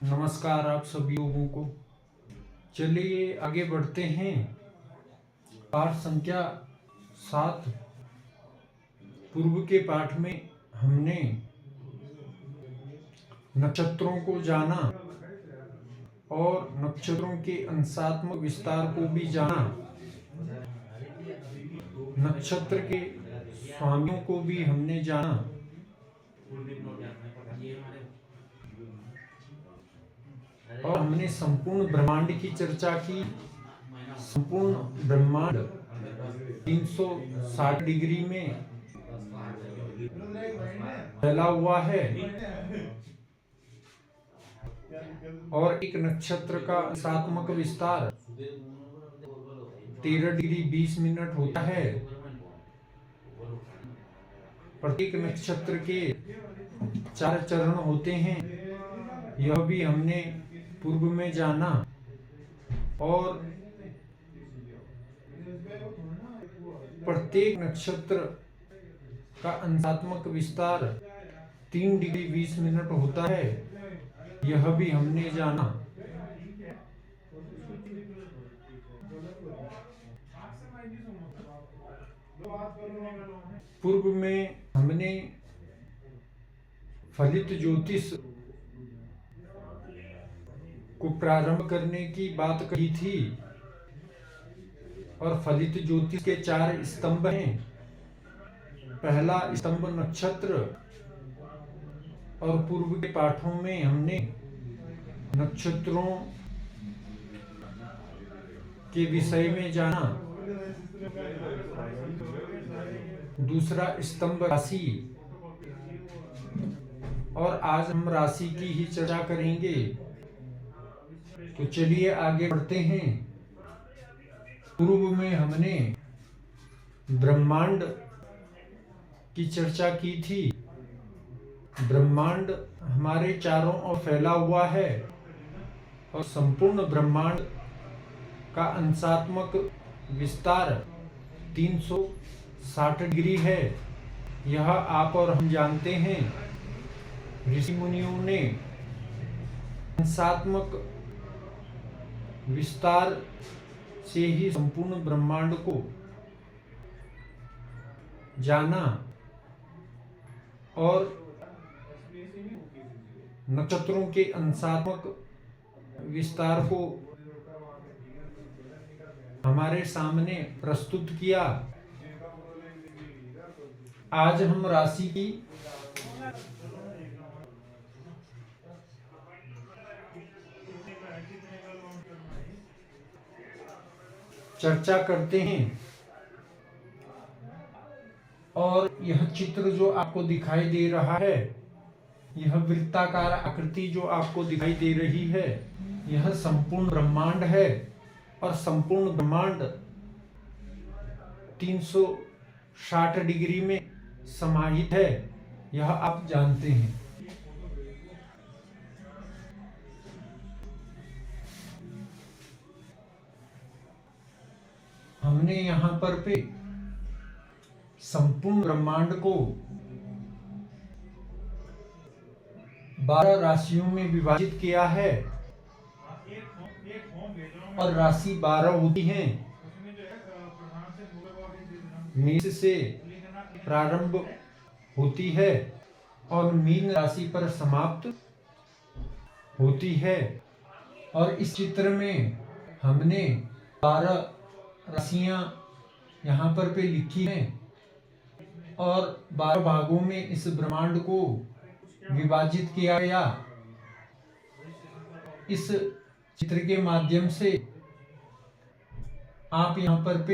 नमस्कार आप सभी लोगों को। चलिए आगे बढ़ते हैं। पाठ संख्या 7। पूर्व के पाठ में हमने नक्षत्रों को जाना और नक्षत्रों के अंशात्मक विस्तार को भी जाना, नक्षत्र के स्वामियों को भी हमने जाना और हमने संपूर्ण ब्रह्मांड की चर्चा की। संपूर्ण ब्रह्मांड 360 डिग्री में फैला हुआ है और एक नक्षत्र का अंशात्मक विस्तार 13 डिग्री 20 मिनट होता है। प्रत्येक नक्षत्र के 4 चरण होते हैं, यह भी हमने पूर्व में जाना। और प्रत्येक नक्षत्र का अंशात्मक विस्तार 3 डिग्री 20 मिनट होता है, यह भी हमने जाना। पूर्व में हमने फलित ज्योतिष को प्रारंभ करने की बात कही थी और फलित ज्योतिष के 4 स्तंभ हैं। पहला स्तंभ नक्षत्र, और पूर्व के पाठों में हमने नक्षत्रों के विषय में जाना। दूसरा स्तंभ राशि, और आज हम राशि की ही चर्चा करेंगे। तो चलिए आगे बढ़ते हैं। पूर्व में हमने ब्रह्मांड की चर्चा की थी। ब्रह्मांड हमारे चारों ओर फैला हुआ है और संपूर्ण ब्रह्मांड का अंशात्मक विस्तार 360 डिग्री है। यह आप और हम जानते हैं। ऋषि मुनियों ने अंशात्मक विस्तार से ही संपूर्ण ब्रह्मांड को जाना और नक्षत्रों के अंशात्मक विस्तार को हमारे सामने प्रस्तुत किया। आज हम राशि की चर्चा करते हैं। और यह चित्र जो आपको दिखाई दे रहा है, यह वृत्ताकार आकृति जो आपको दिखाई दे रही है, यह संपूर्ण ब्रह्मांड है। और संपूर्ण ब्रह्मांड 360 डिग्री में समाहित है, यह आप जानते हैं। हमने यहाँ पर संपूर्ण ब्रह्मांड को 12 राशियों में विभाजित किया है और राशि 12 होती हैं। मेष से प्रारंभ होती है और मीन राशि पर समाप्त होती है। और इस चित्र में हमने 12 राशियां यहाँ पर लिखी हैं और 12 भागों में इस ब्रह्मांड को विभाजित किया गया। इस चित्र के माध्यम से आप यहाँ पर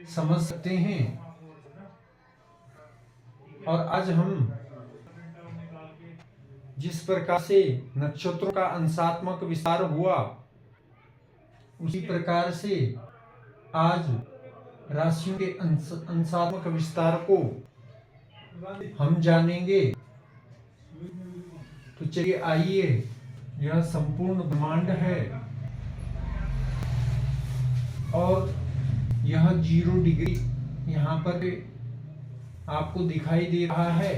समझ सकते हैं। और आज हम जिस प्रकार से नक्षत्रों का अंशात्मक विस्तार हुआ, उसी प्रकार से आज राशियों के अंशात्मक विस्तार को हम जानेंगे। तो चलिए आइए, यह संपूर्ण ब्रह्मांड है और यह 0 डिग्री यहाँ पर आपको दिखाई दे रहा है।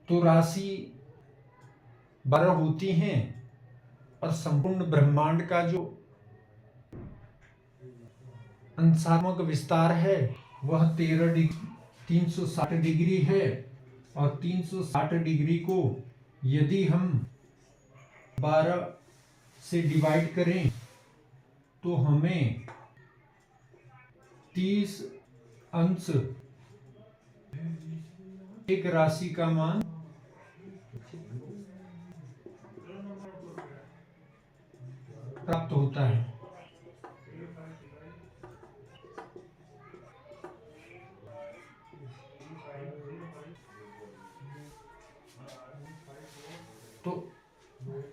तो राशि 12 होती हैं और संपूर्ण ब्रह्मांड का जो अंशात्मक विस्तार है वह 360 डिग्री है। और 360 डिग्री को यदि हम 12 से डिवाइड करें तो हमें 30 अंश एक राशि का मान प्राप्त होता है।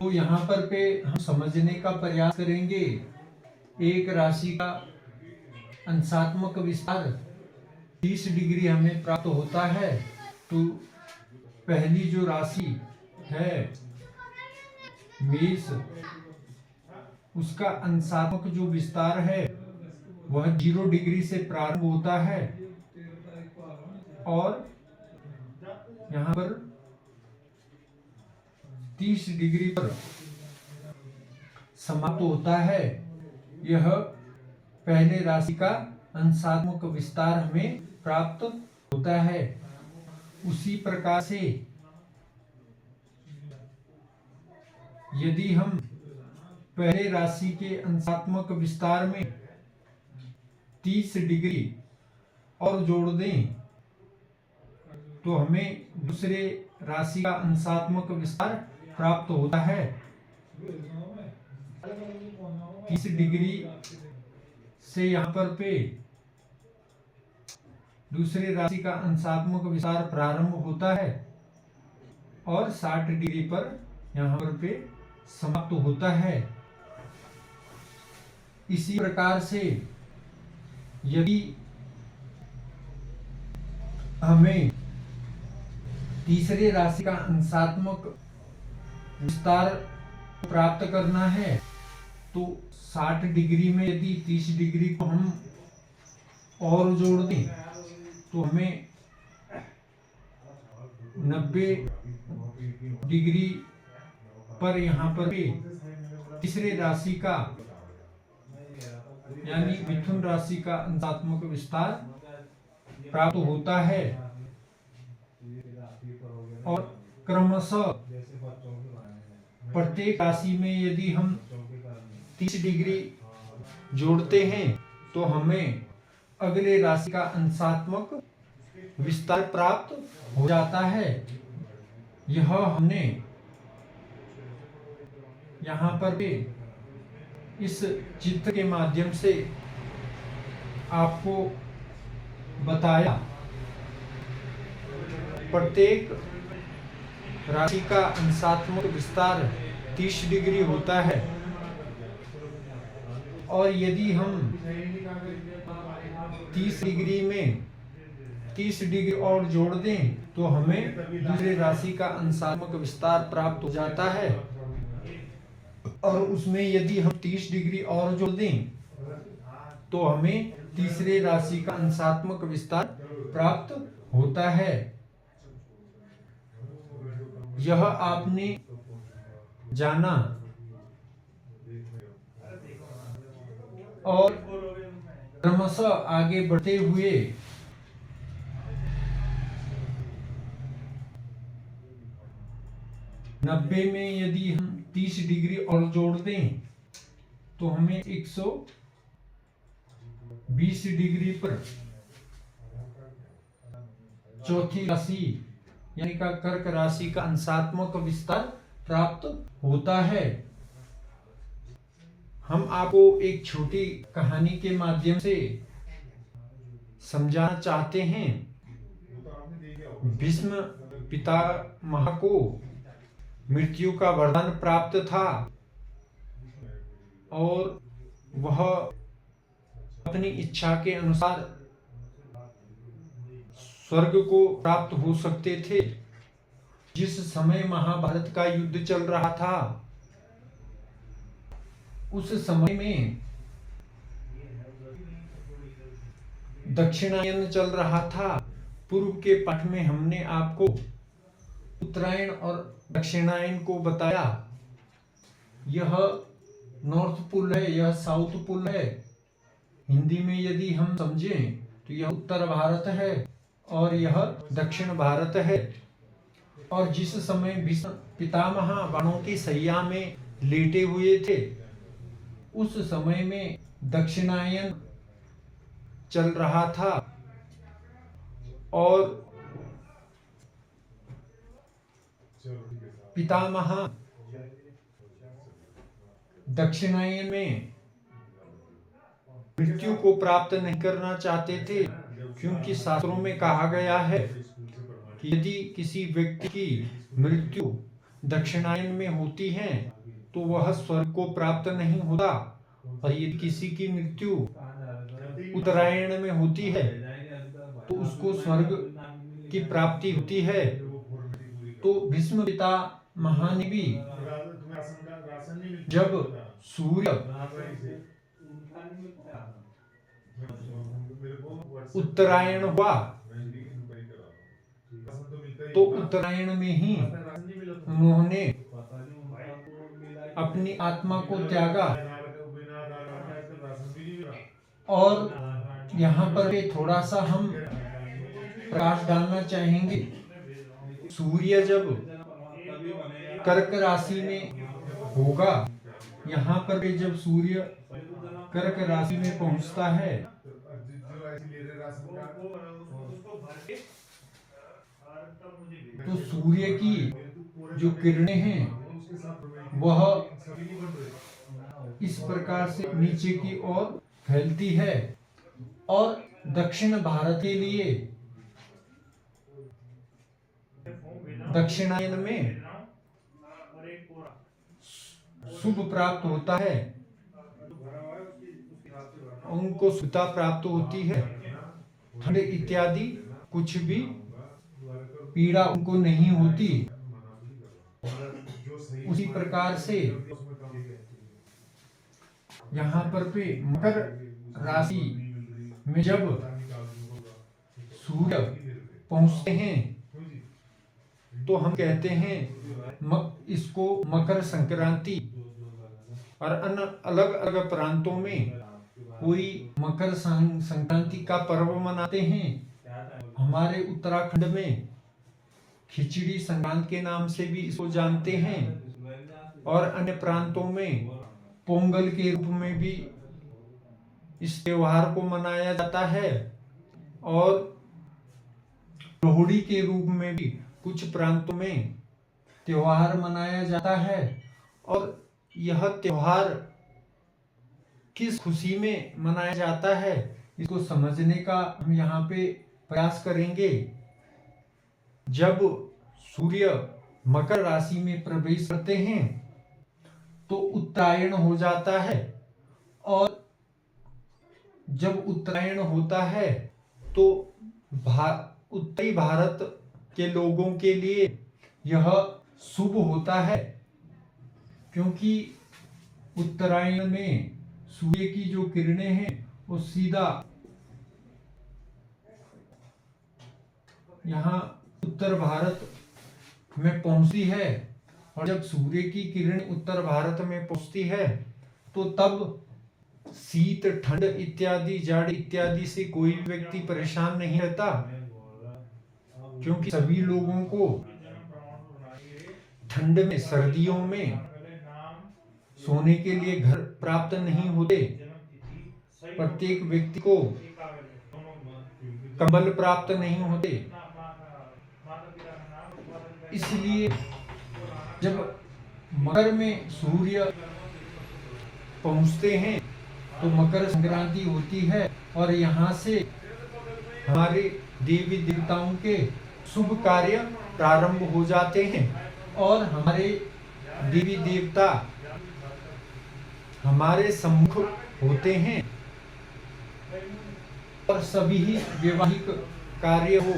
तो यहाँ पर पे हम समझने का प्रयास करेंगे। एक राशि का अंशात्मक विस्तार 30 डिग्री हमें प्राप्त होता है। तो पहली जो राशि है मेष, उसका अंशात्मक जो विस्तार है वह 0 डिग्री से प्रारंभ होता है और यहाँ पर 30 डिग्री पर समाप्त होता है। यह पहले राशि का अंशात्मक विस्तार हमें प्राप्त होता है। उसी प्रकार से यदि हम पहले राशि के अंशात्मक विस्तार में 30 डिग्री और जोड़ दें तो हमें दूसरे राशि का अंशात्मक विस्तार प्राप्त होता है। 30 डिग्री से यहाँ पर पे दूसरे राशि का अंशात्मक विस्तार प्रारंभ होता है और 60 डिग्री पर यहाँ पर पे समाप्त होता है। इसी प्रकार से यदि हमें तीसरे राशि का अंशात्मक विस्तार प्राप्त करना है तो 60 डिग्री में यदि 30 डिग्री को हम और जोड़ दें तो हमें 90 डिग्री पर यहाँ पर तीसरे राशि का यानी मिथुन राशि का अंशात्मक विस्तार प्राप्त होता है। और क्रमशः प्रत्येक राशि में यदि हम 30 डिग्री जोड़ते हैं तो हमें अगले राशि का अंशात्मक विस्तार प्राप्त हो जाता है। यह हमने यहाँ पर भी इस चित्र के माध्यम से आपको बताया। प्रत्येक राशि का अंशात्मक विस्तार 30 डिग्री होता है और यदि हम 30 डिग्री में 30 डिग्री और जोड़ दें तो हमें दूसरे राशि का अंशात्मक विस्तार प्राप्त हो जाता है। और उसमें यदि हम 30 डिग्री और जोड़ दें तो हमें तीसरे राशि का अंशात्मक विस्तार प्राप्त होता है। यह आपने जाना और क्रमशः आगे बढ़ते हुए नब्बे में यदि हम 30 डिग्री और जोड़ दें तो हमें 120 डिग्री पर चौथी राशि यानी का कर्क राशि का अंशात्मक विस्तार प्राप्त होता है। हम आपको एक छोटी कहानी के माध्यम से समझाना चाहते हैं। भीष्म पितामह को मृत्यु का वरदान प्राप्त था और वह अपनी इच्छा के अनुसार स्वर्ग को प्राप्त हो सकते थे। जिस समय महाभारत का युद्ध चल रहा था उस समय में दक्षिणायन चल रहा था। पूर्व के पाठ में हमने आपको उत्तरायण और दक्षिणायन को बताया। यह नॉर्थ पोल है, यह साउथ पोल है। हिंदी में यदि हम समझें तो यह उत्तर भारत है और यह दक्षिण भारत है। और जिस समय भीष्म पितामह बाणों की सैया में लेटे हुए थे, उस समय में दक्षिणायन चल रहा था और पितामह दक्षिणायन में मृत्यु को प्राप्त नहीं करना चाहते थे, क्योंकि शास्त्रों में कहा गया है कि यदि किसी व्यक्ति की मृत्यु दक्षिणायन में होती है तो वह स्वर्ग को प्राप्त नहीं होता, और यदि किसी की मृत्यु उत्तरायण में होती है तो उसको स्वर्ग की प्राप्ति होती है। तो भीष्म पितामह ने भी जब सूर्य उत्तरायण हुआ तो उत्तरायण में ही उन्होंने अपनी आत्मा को त्यागा। और यहाँ पर भी थोड़ा सा हम प्रकाश डालना चाहेंगे। सूर्य जब कर्क राशि में होगा, यहाँ पर भी जब सूर्य कर्क राशि में पहुंचता है तो सूर्य की जो किरणें हैं वह इस प्रकार से नीचे की ओर फैलती है, और दक्षिण भारत के लिए दक्षिणायन में शुभ प्राप्त होता है, उनको सुता प्राप्त होती है, ठंड इत्यादि कुछ भी पीड़ा उनको नहीं होती। उसी प्रकार से यहाँ पर भी मकर राशि में जब सूर्य पहुंचते हैं तो हम कहते हैं इसको मकर संक्रांति। और अन्य अलग अलग प्रांतों में कोई मकर संक्रांति का पर्व मनाते हैं। हमारे उत्तराखंड में खिचड़ी संक्रांत के नाम से भी इसको जानते हैं, और अन्य प्रांतों में पोंगल के रूप में भी इस त्योहार को मनाया जाता है, और लोहड़ी के रूप में भी कुछ प्रांतों में त्योहार मनाया जाता है। और यह त्योहार किस खुशी में मनाया जाता है, इसको समझने का हम यहाँ पे प्रयास करेंगे। जब सूर्य मकर राशि में प्रवेश करते हैं तो उत्तरायण हो जाता है, और जब उत्तरायण होता है तो उत्तरी भारत के लोगों के लिए यह शुभ होता है, क्योंकि उत्तरायण में सूर्य की जो किरणें हैं वो सीधा यहाँ उत्तर भारत में पहुंचती है, और जब सूर्य की किरण उत्तर भारत में पहुंचती है तो तब शीत ठंड इत्यादि जाड़ इत्यादि से कोई व्यक्ति परेशान नहीं रहता, क्योंकि सभी लोगों को ठंड में सर्दियों में सोने के लिए घर प्राप्त नहीं होते। प्रत्येक व्यक्ति को कंबल प्राप्त नहीं होते। इसलिए जब मकर में सूर्य पहुंचते हैं तो मकर संक्रांति होती है, और यहाँ से हमारे देवी देवताओं के शुभ कार्य प्रारंभ हो जाते हैं, और हमारे देवी देवता हमारे सम्मुख होते हैं। और सभी ही वैवाहिक कार्य हो,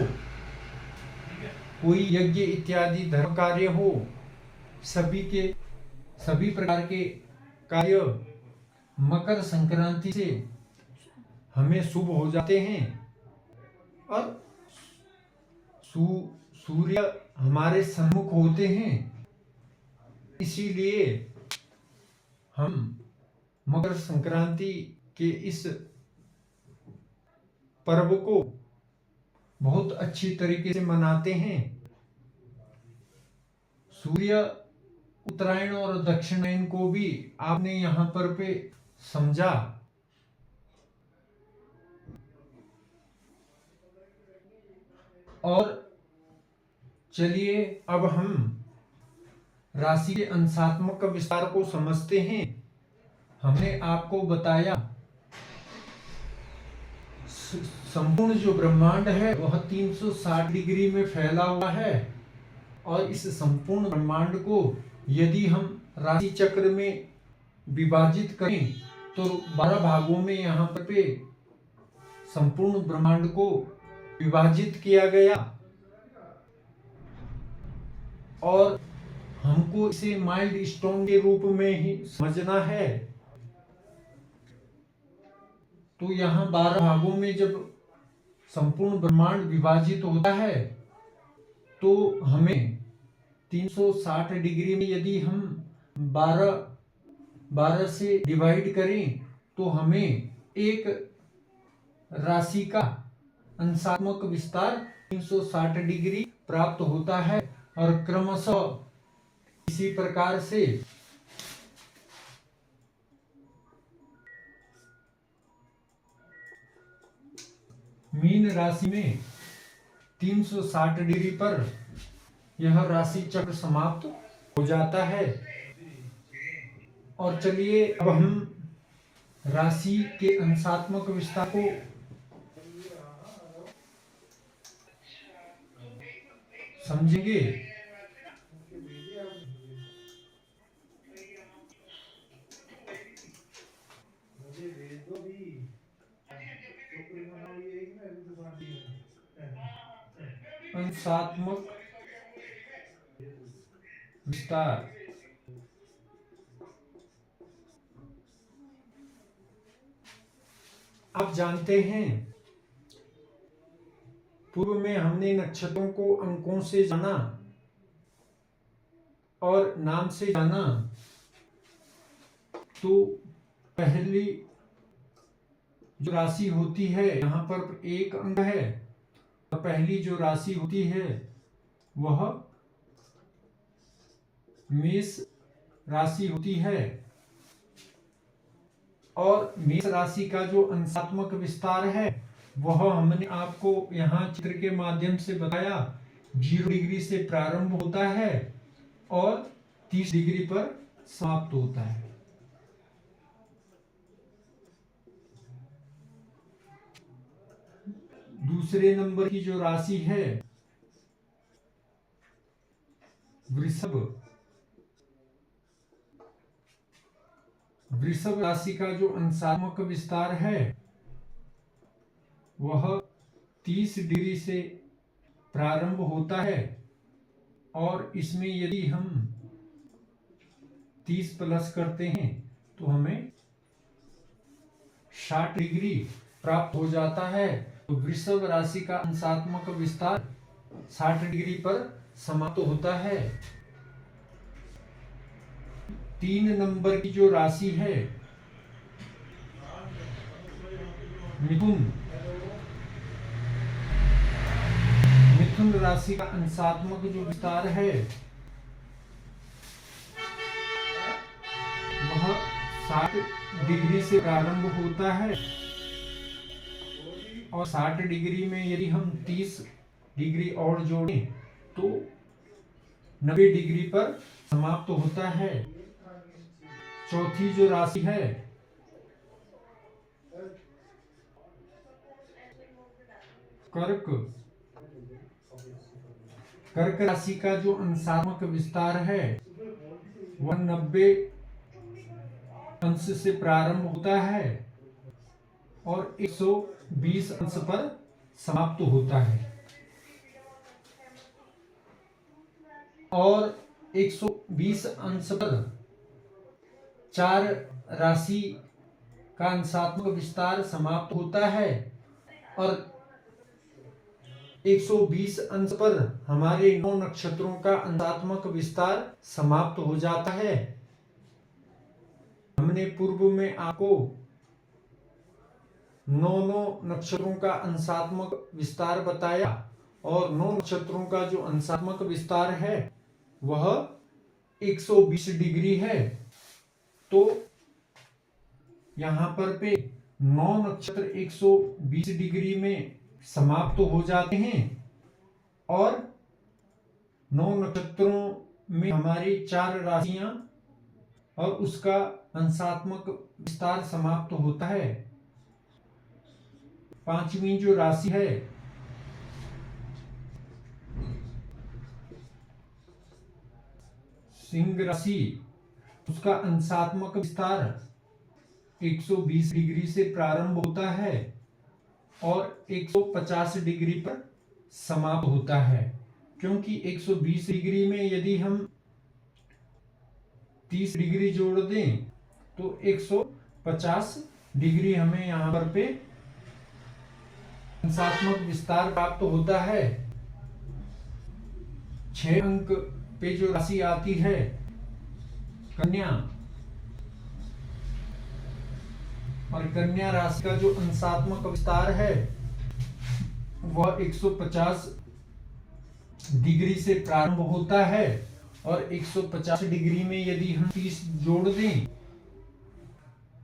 कोई यज्ञ इत्यादि धर्म कार्य हो, सभी प्रकार के कार्य मकर संक्रांति से हमें शुभ हो जाते हैं। और सूर्य हमारे सम्मुख होते हैं, इसीलिए हम मकर संक्रांति के इस पर्व को बहुत अच्छी तरीके से मनाते हैं। सूर्य उत्तरायण और दक्षिणायन को भी आपने यहाँ पर पे समझा। और चलिए अब हम राशि के अंशात्मक विस्तार को समझते हैं। हमने आपको बताया संपूर्ण जो ब्रह्मांड है वह 360 डिग्री में फैला हुआ है, और इस संपूर्ण ब्रह्मांड को यदि हम राशि चक्र में विभाजित करें तो 12 भागों में यहाँ पर पे संपूर्ण ब्रह्मांड को विभाजित किया गया, और हमको इसे माइल्ड स्टोन के रूप में ही समझना है। तो यहाँ 12 भागों में जब संपूर्ण ब्रह्मांड विभाजित होता है तो हमें 360 डिग्री में यदि हम 12 से डिवाइड करें तो हमें एक राशि का अंशात्मक विस्तार 360 डिग्री प्राप्त होता है, और क्रमशः इसी प्रकार से मीन राशि में 360 डिग्री पर यह राशि चक्र समाप्त हो जाता है। और चलिए अब हम राशि के अंशात्मक विस्तार को समझेंगे। अंशात्मक विस्तार आप जानते हैं, पूर्व में हमने नक्षत्रों को अंकों से जाना और नाम से जाना। तो पहली जो राशि होती है यहाँ पर एक अंक है, और पहली जो राशि होती है वह मेष राशि होती है। और मेष राशि का जो अंशात्मक विस्तार है वह हमने आपको यहाँ चित्र के माध्यम से बताया। 0 डिग्री से प्रारंभ होता है और 30 डिग्री पर समाप्त होता है। दूसरे नंबर की जो राशि है वृषभ, वृषभ राशि का जो अंशात्मक विस्तार है वह 30 डिग्री से प्रारंभ होता है, और इसमें यदि हम 30 प्लस करते हैं तो हमें 60 डिग्री प्राप्त हो जाता है। तो वृषभ राशि का अंशात्मक विस्तार 60 डिग्री पर समाप्त होता है। 3 नंबर की जो राशि है मिथुन, मिथुन राशि का अंशात्मक जो विस्तार है वह 60 डिग्री से प्रारंभ होता है, और 60 डिग्री में यदि हम 30 डिग्री और जोड़ें तो 90 डिग्री पर समाप्त होता है। चौथी जो राशि है कर्क, कर्क राशि का जो अंशात्मक विस्तार है वह 90 अंश से प्रारंभ होता है और 120 अंश पर समाप्त होता है। और 120 अंश पर 4 राशि का अंशात्मक विस्तार समाप्त होता है, और 120 अंश पर हमारे 9 नक्षत्रों का अंशात्मक विस्तार समाप्त हो जाता है। हमने पूर्व में आपको 9 नक्षत्रों का अंशात्मक विस्तार बताया और 9 नक्षत्रों का जो अंशात्मक विस्तार है वह 120 डिग्री है। तो यहाँ पर पे 9 नक्षत्र 120 डिग्री में समाप्त हो जाते हैं और 9 नक्षत्रों में हमारी 4 राशियां और उसका अंशात्मक विस्तार समाप्त होता है। 5वीं जो राशि है सिंह राशि, उसका अंशात्मक विस्तार 120 डिग्री से प्रारंभ होता है और 150 डिग्री पर समाप्त होता है। क्योंकि 120 डिग्री में यदि हम 30 डिग्री जोड़ दें तो 150 डिग्री हमें यहाँ पर पे अंशात्मक विस्तार प्राप्त होता है। 6 अंक पे जो राशि आती है कन्या, और कन्या राशि का जो अंशात्मक विस्तार है वह 150 डिग्री से प्रारंभ होता है और 150 डिग्री में यदि हम 30 जोड़ दें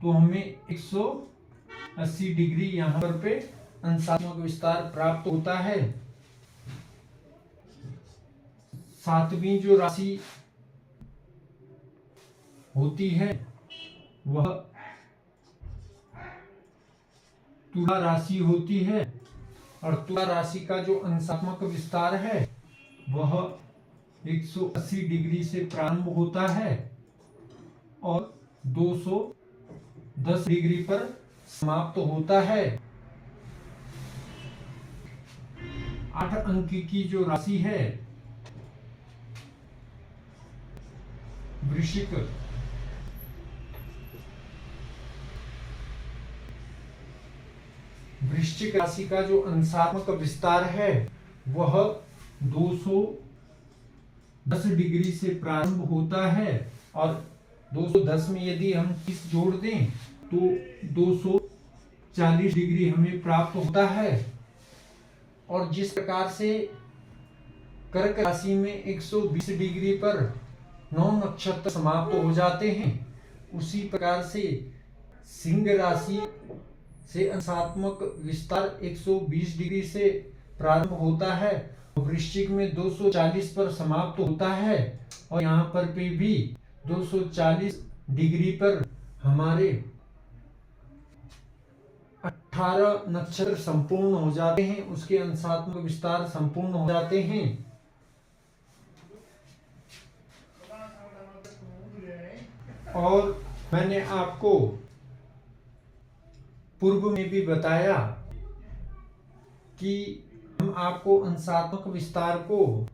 तो हमें 180 डिग्री यहाँ पर पे अंशात्मक विस्तार प्राप्त होता है। 7वीं जो राशि होती है वह तुला राशि होती है और तुला राशि का जो अंशात्मक विस्तार है वह 180 डिग्री से प्रारंभ होता है और 210 डिग्री पर समाप्त होता है। 8 अंक की जो राशि है वृश्चिक, वृश्चिक राशि का जो अंशात्मक विस्तार है वह 210 डिग्री से प्रारंभ होता है और 210 में यदि हम 30 जोड़ दें तो 240 डिग्री हमें प्राप्त होता है। और जिस प्रकार से कर्क राशि में 120 डिग्री पर 9 नक्षत्र समाप्त हो जाते हैं, उसी प्रकार से सिंह राशि से अंशात्मक विस्तार 120 डिग्री से प्रारंभ होता है, वृश्चिक में 240 पर समाप्त होता है और यहाँ पर भी 240 डिग्री पर हमारे 18 नक्षत्र संपूर्ण हो जाते हैं, उसके अंशात्मक विस्तार संपूर्ण हो जाते हैं। और मैंने आपको पूर्व में भी बताया कि हम आपको अंशात्मक विस्तार को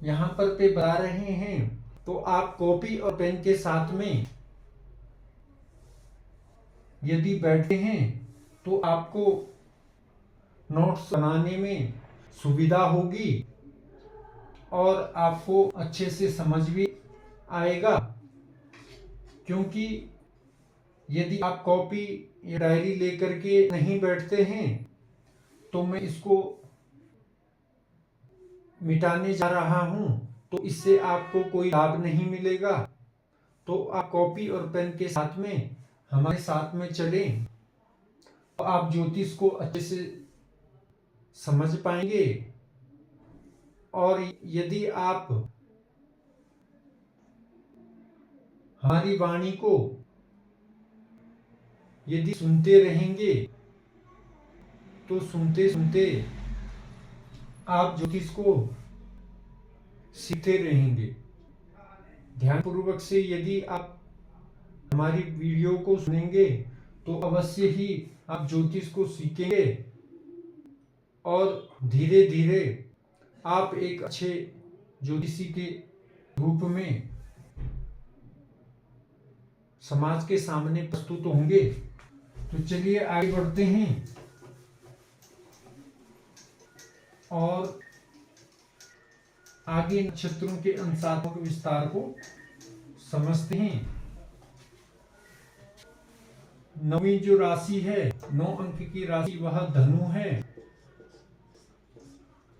यहाँ पर पे बता रहे हैं, तो आप कॉपी और पेन के साथ में यदि बैठे हैं तो आपको नोट्स बनाने में सुविधा होगी और आपको अच्छे से समझ भी आएगा। क्योंकि यदि आप कॉपी या डायरी लेकर के नहीं बैठते हैं तो मैं इसको मिटाने जा रहा हूं, तो इससे आपको कोई लाभ नहीं मिलेगा। तो आप कॉपी और पेन के साथ में हमारे साथ में चलें तो आप ज्योतिष को अच्छे से समझ पाएंगे। और यदि आप हमारी वाणी को यदि सुनते रहेंगे तो सुनते सुनते आप ज्योतिष को सीखते रहेंगे। ध्यानपूर्वक से यदि आप हमारी वीडियो को सुनेंगे तो अवश्य ही आप ज्योतिष को सीखेंगे और धीरे धीरे आप एक अच्छे ज्योतिषी के रूप में समाज के सामने प्रस्तुत होंगे। तो चलिए आगे बढ़ते हैं। और आगे नक्षत्रों के अंशात्मक विस्तार को समझते हैं। 9वीं जो राशि है, 9 अंक की राशि, वह धनु है।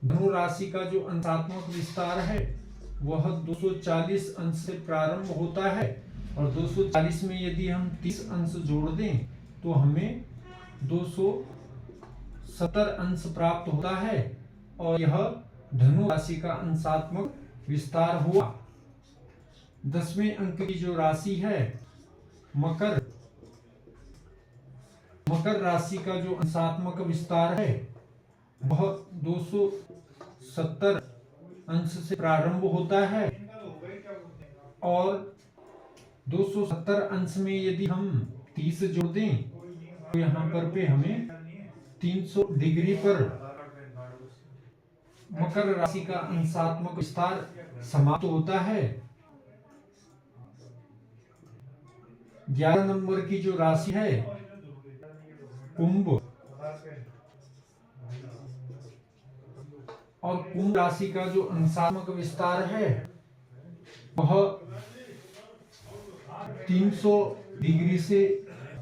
धनु राशि का जो अंशात्मक विस्तार है वह 240 अंश से प्रारंभ होता है और 240 में यदि हम 30 अंश जोड़ दें तो हमें 270 अंश प्राप्त होता है और यह धनु राशि का अंशात्मक विस्तार हुआ। 10वें अंक की जो राशि है मकर, मकर राशि का जो अंशात्मक विस्तार है वह 270 अंश से प्रारंभ होता है और 270 अंश में यदि हम 30 जोड़ दें तो यहाँ पर हमें 300 डिग्री पर मकर राशि का अंशात्मक विस्तार समाप्त होता है। 11 नंबर की जो राशि है कुंभ, और कुंभ राशि का जो अंशात्मक विस्तार है वह 300 डिग्री से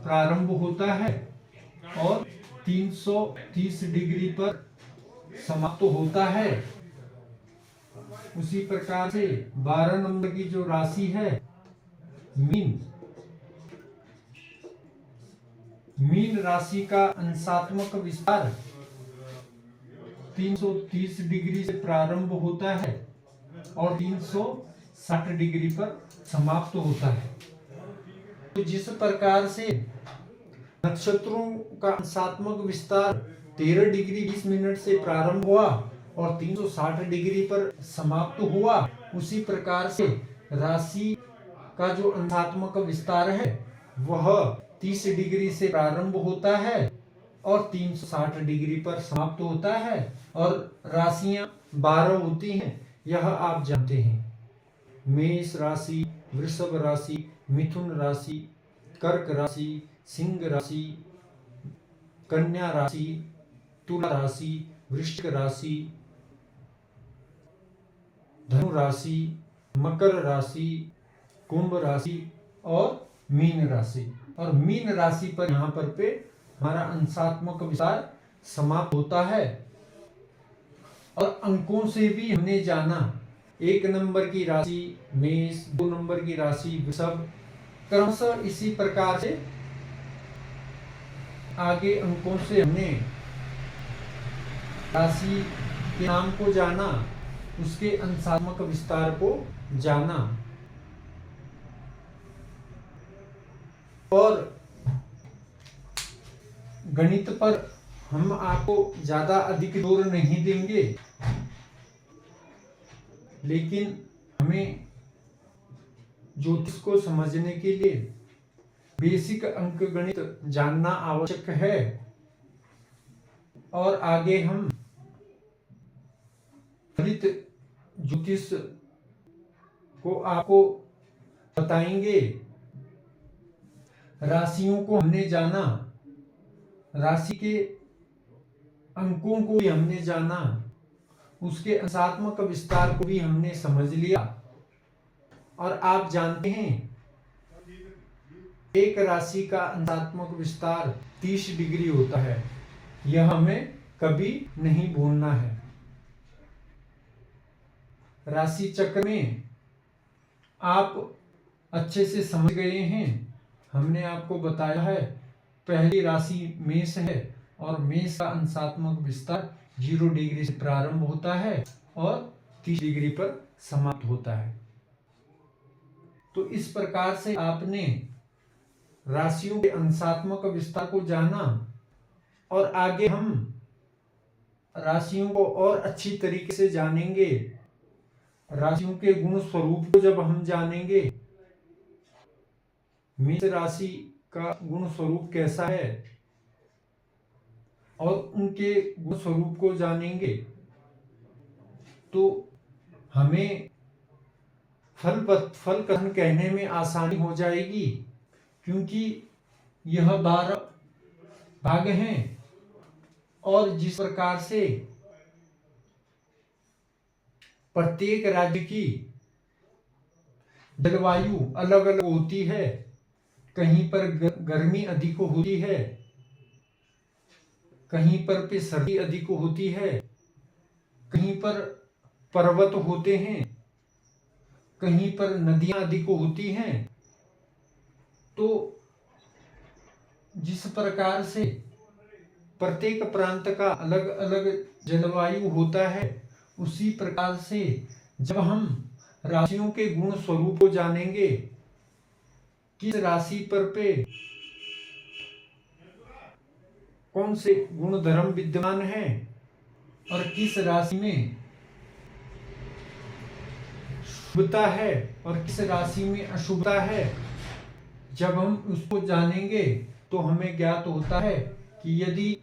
प्रारंभ होता है और 330 डिग्री पर समाप्त होता है। उसी प्रकार से 12 नंबर की जो राशि है मीन, मीन राशि का अंशात्मक विस्तार 330 डिग्री से प्रारंभ होता है और 360 डिग्री पर समाप्त होता है। तो जिस प्रकार से नक्षत्रों का अंशात्मक विस्तार 13 डिग्री 20 मिनट से प्रारंभ हुआ और 360 डिग्री पर समाप्त हुआ, उसी प्रकार से राशि का जो अंशात्मक विस्तार है वह 30 डिग्री से प्रारंभ होता है और 360 डिग्री पर समाप्त होता है और राशियां 12 होती हैं, यह आप जानते हैं। मेष राशि, वृषभ राशि, मिथुन राशि, कर्क राशि, सिंह राशि, कन्या राशि, तुला राशि, वृश्चिक राशि, धनु राशि, मकर राशि, कुंभ राशि और मीन राशि। और मीन राशि पर यहाँ पर हमारा अंशात्मक विस्तार समाप्त होता है। और अंकों से भी हमने जाना 1 नंबर की राशि मेष, 2 नंबर की राशि वृषभ, क्रमशः इसी प्रकार से आगे अंकों से हमने राशि के नाम को जाना, उसके अंशात्मक विस्तार को जाना और गणित पर हम आपको ज्यादा अधिक जोर नहीं देंगे, लेकिन हमें ज्योतिष को समझने के लिए बेसिक अंक गणित जानना आवश्यक है और आगे हम गणित ज्योतिष को आपको बताएंगे। राशियों को हमने जाना, राशि के अंकों को भी हमने जाना, उसके अंशात्मक विस्तार को भी हमने समझ लिया। और आप जानते हैं एक राशि का अंशात्मक विस्तार 30 डिग्री होता है, यह हमें कभी नहीं भूलना है। राशि चक्र में आप अच्छे से समझ गए हैं, हमने आपको बताया है पहली राशि मेष है और मेष का अंशात्मक विस्तार 0 डिग्री से प्रारंभ होता है और 30 डिग्री पर समाप्त होता है। तो इस प्रकार से आपने राशियों के अंशात्मक विस्तार को जाना और आगे हम राशियों को और अच्छी तरीके से जानेंगे। राशियों के गुण स्वरूप को जब हम जानेंगे, मेष राशि का गुण स्वरूप कैसा है और उनके गुण स्वरूप को जानेंगे, तो हमें फल कथन कहने में आसानी हो जाएगी, क्योंकि यह 12 भाग हैं और जिस प्रकार से प्रत्येक राज्य की जलवायु अलग अलग होती है। कहीं पर गर्मी अधिक होती है, कहीं पर पे सर्दी अधिक होती है, कहीं पर पर्वत होते हैं, कहीं पर नदियां अधिक होती हैं। तो जिस प्रकार से प्रत्येक प्रांत का अलग अलग जलवायु होता है, उसी प्रकार से जब हम राशियों के गुण स्वरूप को जानेंगे, किस राशि पर पे कौन से गुण धर्म विद्यमान है और किस राशि में शुभता है और किस राशि में अशुभता है, जब हम उसको जानेंगे तो हमें ज्ञात होता है कि यदि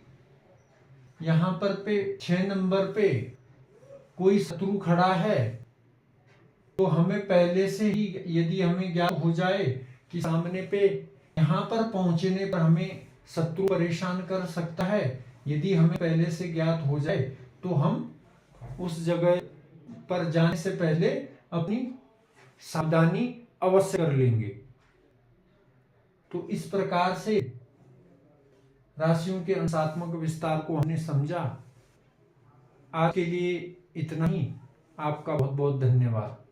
यहाँ पर पे 6 नंबर पे कोई शत्रु खड़ा है, तो हमें पहले से ही यदि हमें ज्ञात हो जाए कि सामने पे यहाँ पर पहुंचने पर हमें शत्रु परेशान कर सकता है, यदि हमें पहले से ज्ञात हो जाए तो हम उस जगह पर जाने से पहले अपनी सावधानी अवश्य कर लेंगे। तो इस प्रकार से राशियों के अंशात्मक विस्तार को हमने समझा। आज के लिए इतना ही। आपका बहुत बहुत धन्यवाद।